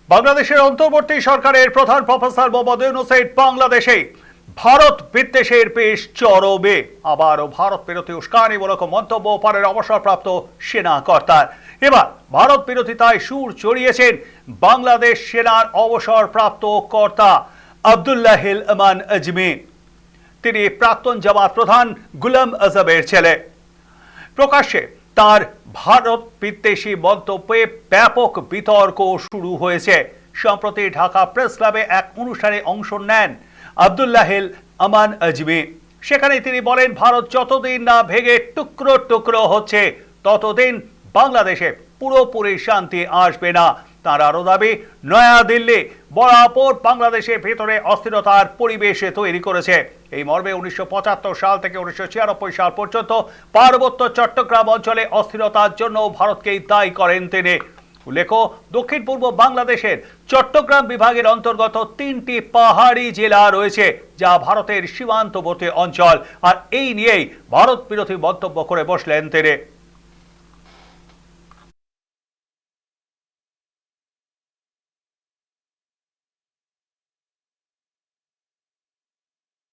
বাংলাদেশের অন্তর্বর্তী সরকারের প্রধান প্রফেসর মোহাম্মদ ইউনূস বাংলাদেশে ভারত বিদ্বেষের পেশ চরমে। আবারও ভারত বিরোধী উস্কানিমূলক মন্তব্য পারের অবসরপ্রাপ্ত সেনা কর্তার। এবার ভারত বিরোধিতায় সুর চড়িয়েছেন বাংলাদেশ সেনার অবসরপ্রাপ্ত কর্তা আব্দুল্লাহিল আমান আজমি। তিনি প্রাক্তন জামাত প্রধান গুলাম আজমের ছেলে। প্রকাশ্যে তার ভারত বিদ্বেষী মন্তব্যে ব্যাপক বিতর্ক শুরু হয়েছে। সম্প্রতি ঢাকা প্রেস ক্লাবে এক অনুষ্ঠানে অংশ নেন আব্দুল্লাহিল আমান আজমি। সেখানে তিনি বলেন, ভারত যতদিন না ভেঙে টুকরো টুকরো হচ্ছে ততদিন বাংলাদেশে পুরোপুরি শান্তি আসবে না। তার আরো দাবি, নয়াদিল্লি বরাবর বাংলাদেশের ভেতরে অস্থিরতার পরিবেশ তৈরি করেছে। এই মর্মে 1975 সাল থেকে 1996 সাল পর্যন্ত পার্বত্য চট্টগ্রাম অঞ্চলে অস্থিরতার জন্য ভারতকেই দায়ী করেন তিনি। উল্লেখ্য, দক্ষিণ পূর্ব বাংলাদেশের চট্টগ্রাম বিভাগের অন্তর্গত 3টি পাহাড়ি জেলা রয়েছে, যা ভারতের সীমান্তবর্তী অঞ্চল। আর এই নিয়েই ভারত বিরোধী মন্তব্য করে বসলেন তিনি।